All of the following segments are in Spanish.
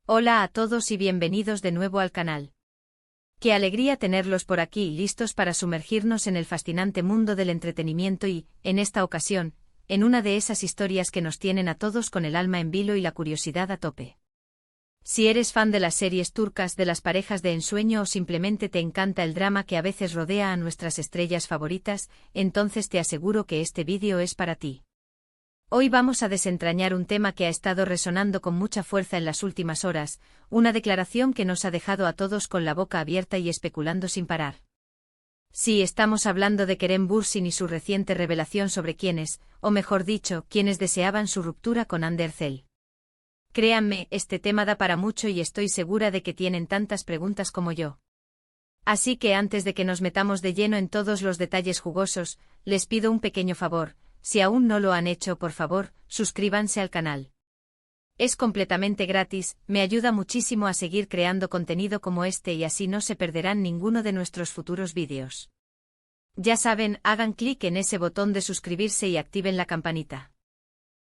Hola a todos y bienvenidos de nuevo al canal. Qué alegría tenerlos por aquí listos para sumergirnos en el fascinante mundo del entretenimiento y, en esta ocasión, en una de esas historias que nos tienen a todos con el alma en vilo y la curiosidad a tope. Si eres fan de las series turcas, de las parejas de ensueño o simplemente te encanta el drama que a veces rodea a nuestras estrellas favoritas, entonces te aseguro que este vídeo es para ti. Hoy vamos a desentrañar un tema que ha estado resonando con mucha fuerza en las últimas horas, una declaración que nos ha dejado a todos con la boca abierta y especulando sin parar. Sí, estamos hablando de Kerem Bürsin y su reciente revelación sobre quienes, o mejor dicho, quienes deseaban su ruptura con Hande Erçel. Créanme, este tema da para mucho y estoy segura de que tienen tantas preguntas como yo. Así que antes de que nos metamos de lleno en todos los detalles jugosos, les pido un pequeño favor. Si aún no lo han hecho, por favor, suscríbanse al canal. Es completamente gratis, me ayuda muchísimo a seguir creando contenido como este y así no se perderán ninguno de nuestros futuros vídeos. Ya saben, hagan clic en ese botón de suscribirse y activen la campanita.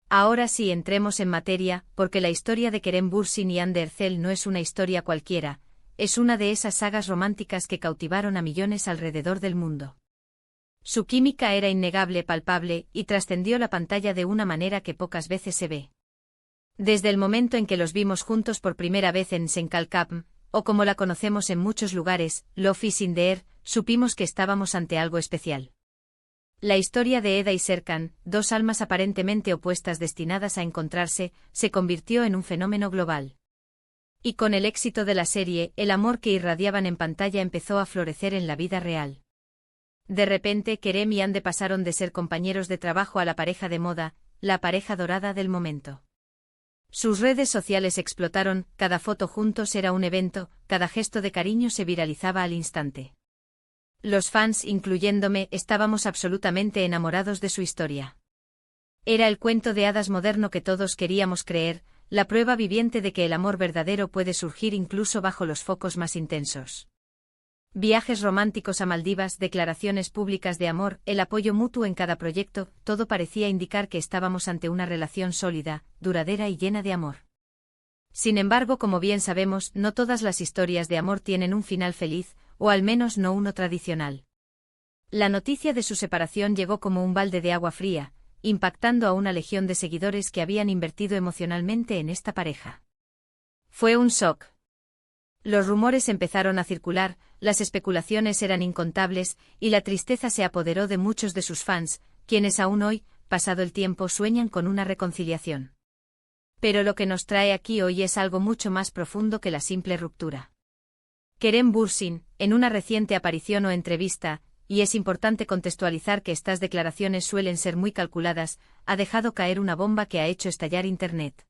Ahora sí, entremos en materia, porque la historia de Kerem Bürsin y Hande Erçel no es una historia cualquiera, es una de esas sagas románticas que cautivaron a millones alrededor del mundo. Su química era innegable, palpable, y trascendió la pantalla de una manera que pocas veces se ve. Desde el momento en que los vimos juntos por primera vez en Senkalkapm, o como la conocemos en muchos lugares, Love is in the air, supimos que estábamos ante algo especial. La historia de Eda y Serkan, dos almas aparentemente opuestas destinadas a encontrarse, se convirtió en un fenómeno global. Y con el éxito de la serie, el amor que irradiaban en pantalla empezó a florecer en la vida real. De repente, Kerem y Hande pasaron de ser compañeros de trabajo a la pareja de moda, la pareja dorada del momento. Sus redes sociales explotaron, cada foto juntos era un evento, cada gesto de cariño se viralizaba al instante. Los fans, incluyéndome, estábamos absolutamente enamorados de su historia. Era el cuento de hadas moderno que todos queríamos creer, la prueba viviente de que el amor verdadero puede surgir incluso bajo los focos más intensos. Viajes románticos a Maldivas, declaraciones públicas de amor, el apoyo mutuo en cada proyecto, todo parecía indicar que estábamos ante una relación sólida, duradera y llena de amor. Sin embargo, como bien sabemos, no todas las historias de amor tienen un final feliz, o al menos no uno tradicional. La noticia de su separación llegó como un balde de agua fría, impactando a una legión de seguidores que habían invertido emocionalmente en esta pareja. Fue un shock. Los rumores empezaron a circular, las especulaciones eran incontables, y la tristeza se apoderó de muchos de sus fans, quienes aún hoy, pasado el tiempo, sueñan con una reconciliación. Pero lo que nos trae aquí hoy es algo mucho más profundo que la simple ruptura. Kerem Bürsin, en una reciente aparición o entrevista, y es importante contextualizar que estas declaraciones suelen ser muy calculadas, ha dejado caer una bomba que ha hecho estallar Internet.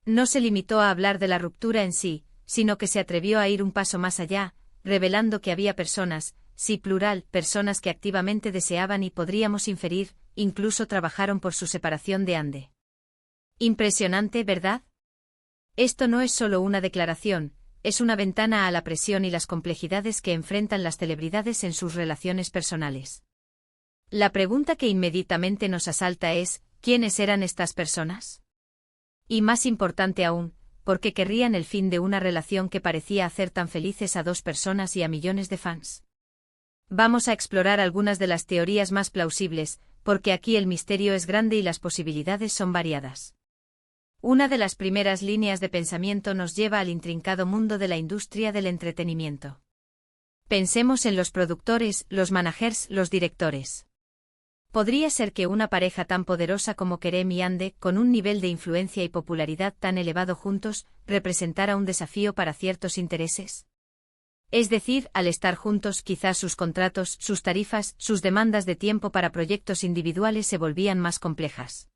No se limitó a hablar de la ruptura en sí, sino que se atrevió a ir un paso más allá, revelando que había personas, sí plural, personas que activamente deseaban y podríamos inferir, incluso trabajaron por su separación de Hande. Impresionante, ¿verdad? Esto no es solo una declaración, es una ventana a la presión y las complejidades que enfrentan las celebridades en sus relaciones personales. La pregunta que inmediatamente nos asalta es, ¿quiénes eran estas personas? Y más importante aún, ¿por qué querrían el fin de una relación que parecía hacer tan felices a dos personas y a millones de fans? Vamos a explorar algunas de las teorías más plausibles, porque aquí el misterio es grande y las posibilidades son variadas. Una de las primeras líneas de pensamiento nos lleva al intrincado mundo de la industria del entretenimiento. Pensemos en los productores, los managers, los directores. ¿Podría ser que una pareja tan poderosa como Kerem y Hande, con un nivel de influencia y popularidad tan elevado juntos, representara un desafío para ciertos intereses? Es decir, al estar juntos, quizás sus contratos, sus tarifas, sus demandas de tiempo para proyectos individuales se volvían más complejas.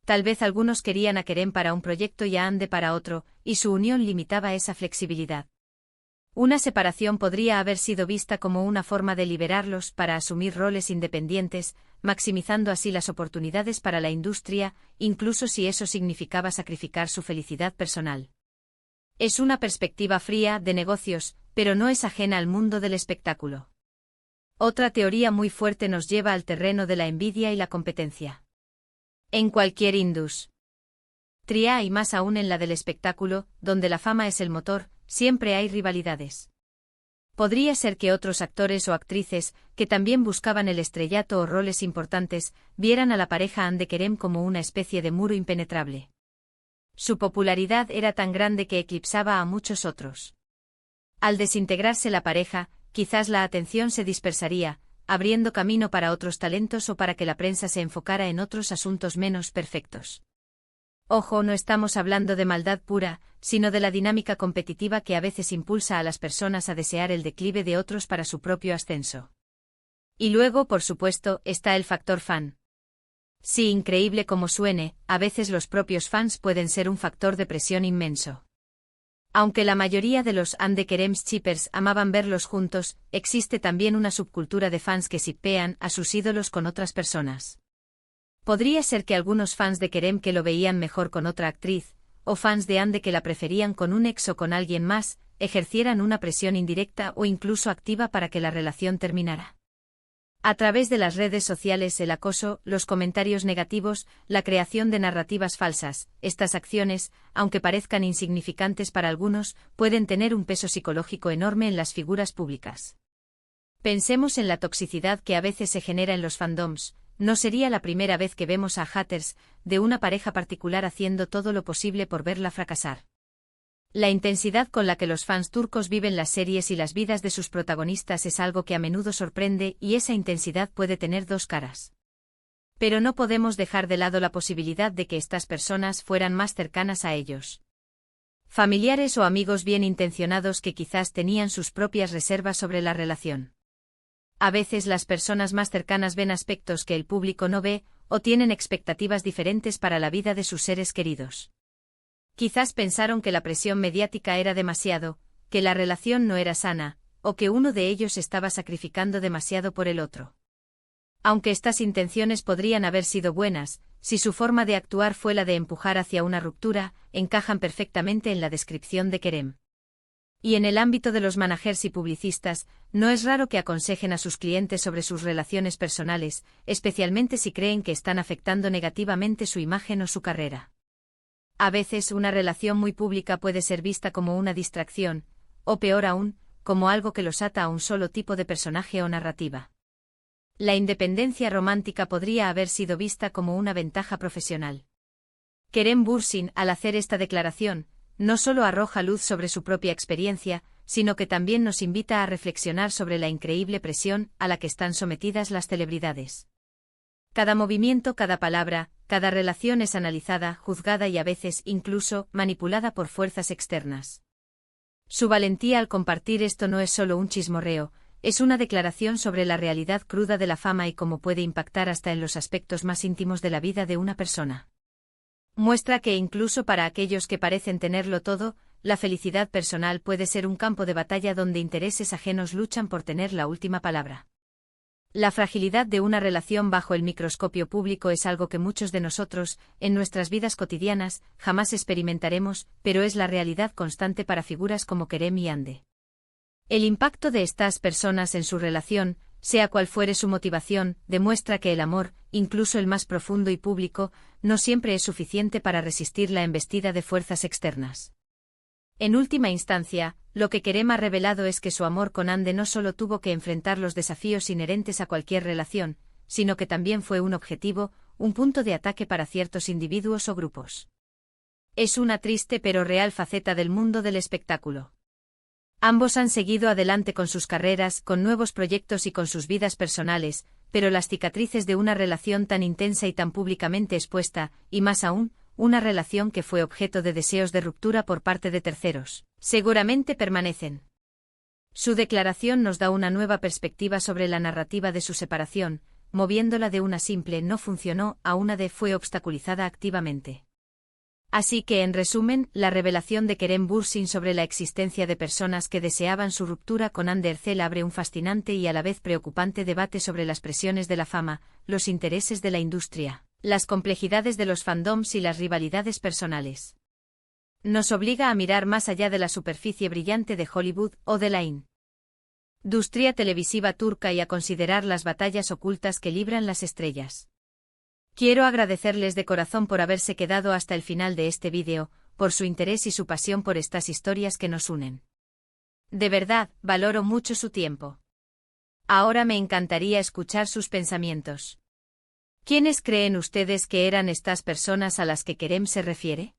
Tal vez algunos querían a Kerem para un proyecto y a Hande para otro, y su unión limitaba esa flexibilidad. Una separación podría haber sido vista como una forma de liberarlos para asumir roles independientes, maximizando así las oportunidades para la industria, incluso si eso significaba sacrificar su felicidad personal. Es una perspectiva fría, de negocios, pero no es ajena al mundo del espectáculo. Otra teoría muy fuerte nos lleva al terreno de la envidia y la competencia. En cualquier industria, industria y más aún en la del espectáculo, donde la fama es el motor, siempre hay rivalidades. Podría ser que otros actores o actrices, que también buscaban el estrellato o roles importantes, vieran a la pareja Anne de Kerem como una especie de muro impenetrable. Su popularidad era tan grande que eclipsaba a muchos otros. Al desintegrarse la pareja, quizás la atención se dispersaría, abriendo camino para otros talentos o para que la prensa se enfocara en otros asuntos menos perfectos. Ojo, no estamos hablando de maldad pura, sino de la dinámica competitiva que a veces impulsa a las personas a desear el declive de otros para su propio ascenso. Y luego, por supuesto, está el factor fan. Sí, increíble como suene, a veces los propios fans pueden ser un factor de presión inmenso. Aunque la mayoría de los Anne de Kerem shippers amaban verlos juntos, existe también una subcultura de fans que shippean a sus ídolos con otras personas. Podría ser que algunos fans de Kerem que lo veían mejor con otra actriz, o fans de Anne que la preferían con un ex o con alguien más, ejercieran una presión indirecta o incluso activa para que la relación terminara. A través de las redes sociales, el acoso, los comentarios negativos, la creación de narrativas falsas, estas acciones, aunque parezcan insignificantes para algunos, pueden tener un peso psicológico enorme en las figuras públicas. Pensemos en la toxicidad que a veces se genera en los fandoms. No sería la primera vez que vemos a haters de una pareja particular haciendo todo lo posible por verla fracasar. La intensidad con la que los fans turcos viven las series y las vidas de sus protagonistas es algo que a menudo sorprende, y esa intensidad puede tener dos caras. Pero no podemos dejar de lado la posibilidad de que estas personas fueran más cercanas a ellos. Familiares o amigos bien intencionados que quizás tenían sus propias reservas sobre la relación. A veces las personas más cercanas ven aspectos que el público no ve, o tienen expectativas diferentes para la vida de sus seres queridos. Quizás pensaron que la presión mediática era demasiado, que la relación no era sana, o que uno de ellos estaba sacrificando demasiado por el otro. Aunque estas intenciones podrían haber sido buenas, si su forma de actuar fue la de empujar hacia una ruptura, encajan perfectamente en la descripción de Kerem. Y en el ámbito de los managers y publicistas, no es raro que aconsejen a sus clientes sobre sus relaciones personales, especialmente si creen que están afectando negativamente su imagen o su carrera. A veces una relación muy pública puede ser vista como una distracción, o peor aún, como algo que los ata a un solo tipo de personaje o narrativa. La independencia romántica podría haber sido vista como una ventaja profesional. Kerem Bürsin, al hacer esta declaración, no solo arroja luz sobre su propia experiencia, sino que también nos invita a reflexionar sobre la increíble presión a la que están sometidas las celebridades. Cada movimiento, cada palabra, cada relación es analizada, juzgada y a veces incluso manipulada por fuerzas externas. Su valentía al compartir esto no es solo un chismorreo, es una declaración sobre la realidad cruda de la fama y cómo puede impactar hasta en los aspectos más íntimos de la vida de una persona. Muestra que incluso para aquellos que parecen tenerlo todo, la felicidad personal puede ser un campo de batalla donde intereses ajenos luchan por tener la última palabra. La fragilidad de una relación bajo el microscopio público es algo que muchos de nosotros, en nuestras vidas cotidianas, jamás experimentaremos, pero es la realidad constante para figuras como Kerem y Anne. El impacto de estas personas en su relación, sea cual fuere su motivación, demuestra que el amor, incluso el más profundo y público, no siempre es suficiente para resistir la embestida de fuerzas externas. En última instancia, lo que Kerem ha revelado es que su amor con Anne no solo tuvo que enfrentar los desafíos inherentes a cualquier relación, sino que también fue un objetivo, un punto de ataque para ciertos individuos o grupos. Es una triste pero real faceta del mundo del espectáculo. Ambos han seguido adelante con sus carreras, con nuevos proyectos y con sus vidas personales, pero las cicatrices de una relación tan intensa y tan públicamente expuesta, y más aún, una relación que fue objeto de deseos de ruptura por parte de terceros, seguramente permanecen. Su declaración nos da una nueva perspectiva sobre la narrativa de su separación, moviéndola de una simple no funcionó a una de fue obstaculizada activamente. Así que, en resumen, la revelación de Kerem Bürsin sobre la existencia de personas que deseaban su ruptura con Anne Ercel abre un fascinante y a la vez preocupante debate sobre las presiones de la fama, los intereses de la industria, las complejidades de los fandoms y las rivalidades personales. Nos obliga a mirar más allá de la superficie brillante de Hollywood o de la industria televisiva turca y a considerar las batallas ocultas que libran las estrellas. Quiero agradecerles de corazón por haberse quedado hasta el final de este vídeo, por su interés y su pasión por estas historias que nos unen. De verdad, valoro mucho su tiempo. Ahora me encantaría escuchar sus pensamientos. ¿Quiénes creen ustedes que eran estas personas a las que Kerem se refiere?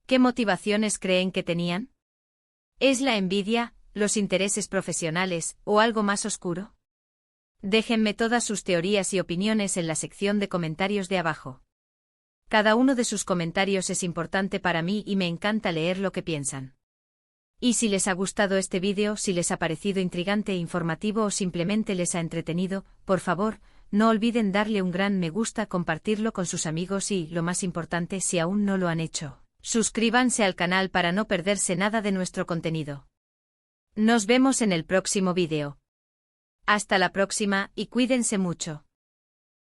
¿Qué motivaciones creen que tenían? ¿Es la envidia, los intereses profesionales, o algo más oscuro? Déjenme todas sus teorías y opiniones en la sección de comentarios de abajo. Cada uno de sus comentarios es importante para mí y me encanta leer lo que piensan. Y si les ha gustado este vídeo, si les ha parecido intrigante e informativo o simplemente les ha entretenido, por favor, no olviden darle un gran me gusta, compartirlo con sus amigos y, lo más importante, si aún no lo han hecho, suscríbanse al canal para no perderse nada de nuestro contenido. Nos vemos en el próximo vídeo. Hasta la próxima y cuídense mucho.